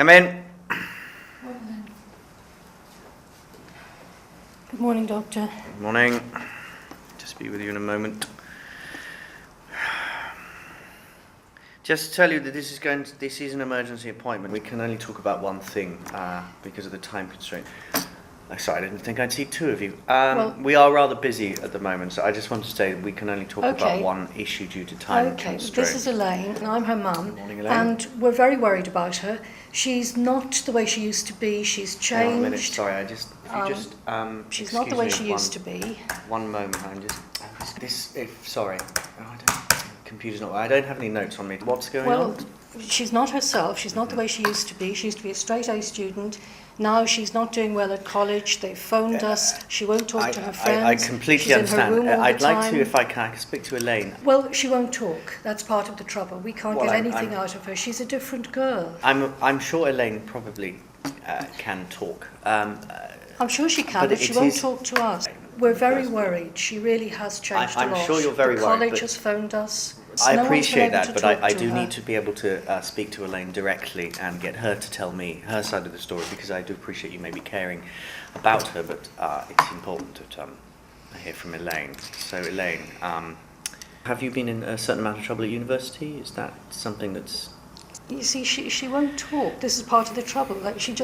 Come in. Good morning, Doctor. Good morning. Just be with you in a moment. Just to tell you that this is an emergency appointment. We can only talk about one thing because of the time constraint. Sorry, I didn't think I'd see two of you. We are rather busy at the moment, so I just want to say that we can only talk about one issue due to time constraint. This is Elaine, and I'm her mum. Good morning, Elaine. And we're very worried about her. She's not the way she used to be. She's changed. Hang on a minute, sorry, she's not the way she used to be. One moment, computer's not. I don't have any notes on me. What's going on? Well, she's not herself. She's not the way she used to be. She used to be a straight A student. Now she's not doing well at college. They've phoned us. She won't talk to her friends. I completely she's understand. In her room all I'd the like time. to, if I can speak to Elaine. Well, she won't talk. That's part of the trouble. We can't get anything out of her. She's a different girl. I'm sure Elaine probably can talk. I'm sure she can, but she won't talk to us. We're very worried. She really has changed a lot. I'm sure you're very worried. The college has phoned us. I appreciate that, but I do need to be able to speak to Elaine directly and get her to tell me her side of the story, because I do appreciate you maybe caring about her, but it's important that I hear from Elaine. So Elaine, have you been in a certain amount of trouble at university? Is that something that's... You see, she won't talk. This is part of the trouble. Like she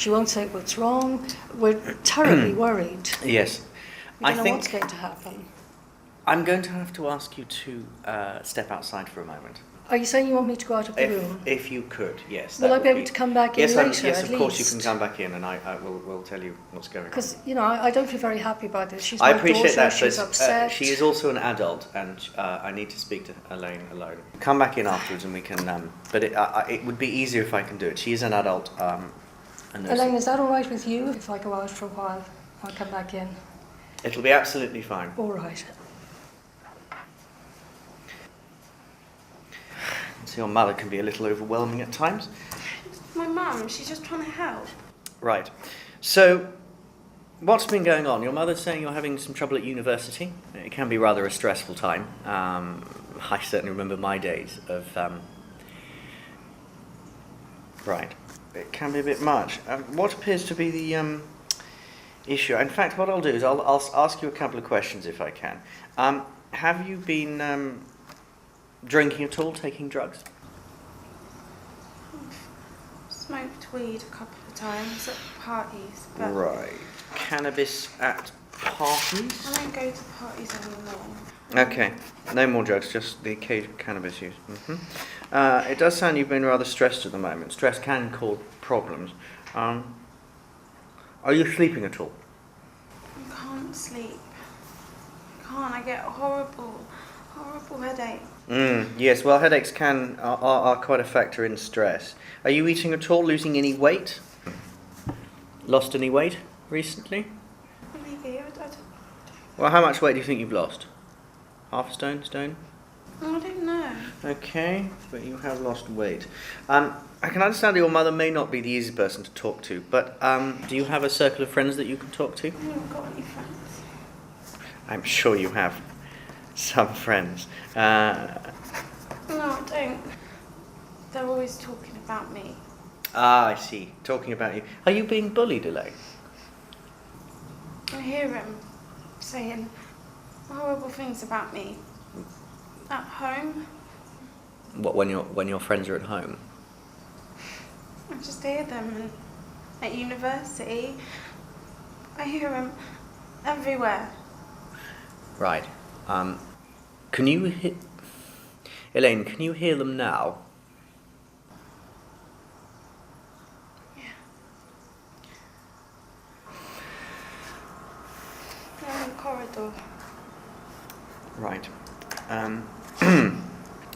won't say what's wrong. We're terribly worried. Yes. We don't know what's going to happen. I'm going to have to ask you to step outside for a moment. Are you saying you want me to go out of the room? If you could, yes. Will I be able to come back in later? Yes, of course you can come back in, and I will tell you what's going on. Because I don't feel very happy about this. She's I my appreciate daughter, that, she's but upset. she is also an adult, and I need to speak to Elaine alone. Come back in afterwards, and we can. But it would be easier if I can do it. She is an adult. Elaine, is that all right with you? If I go out for a while, I'll come back in. It'll be absolutely fine. All right. So your mother can be a little overwhelming at times. My mum, she's just trying to help. Right. So, what's been going on? Your mother's saying you're having some trouble at university. It can be rather a stressful time. I certainly remember my days of... Right. It can be a bit much. What appears to be the issue? In fact, what I'll do is I'll ask you a couple of questions if I can. Have you been... drinking at all, taking drugs? I've smoked weed a couple of times at parties, but... Right. Cannabis at parties? I don't go to parties anymore. Okay. No more drugs, just the occasional cannabis use. It does sound you've been rather stressed at the moment. Stress can cause problems. Are you sleeping at all? I can't sleep. I get a horrible headache. Yes, well, headaches are quite a factor in stress. Are you eating at all, losing any weight? Lost any weight recently? Maybe, I don't... Well, how much weight do you think you've lost? Half a stone? I don't know. Okay, but you have lost weight. I can understand that your mother may not be the easiest person to talk to, but do you have a circle of friends that you can talk to? I haven't got any friends. I'm sure you have some friends. No, I don't. They're always talking about me. I see. Talking about you. Are you being bullied, Elaine? I hear them saying horrible things about me. At home. What, when your friends are at home? I just hear them, and at university, I hear them everywhere. Right. Can you Elaine, can you hear them now? Yeah. They're in the corridor. Right.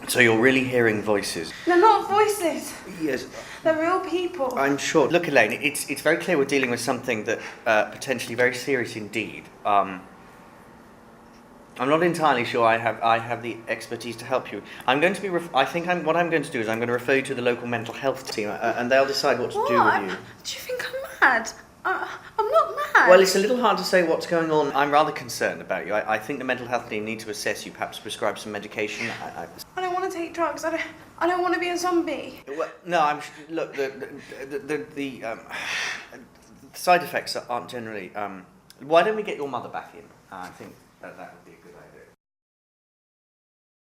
So you're really hearing voices? They're not voices. Yes. They're real people. I'm sure. Look, Elaine, it's very clear we're dealing with something that potentially very serious indeed. I'm not entirely sure I have the expertise to help you. I'm going to be. What I'm going to do is I'm going to refer you to the local mental health team, and they'll decide what to do with you. Do you think I'm mad? I'm not mad. Well, it's a little hard to say what's going on. I'm rather concerned about you. I think the mental health team need to assess you, perhaps prescribe some medication. I don't want want to take drugs. I don't want to be a zombie. Well, no, look, the side effects aren't generally. Why don't we get your mother back in? I think that would be a good idea.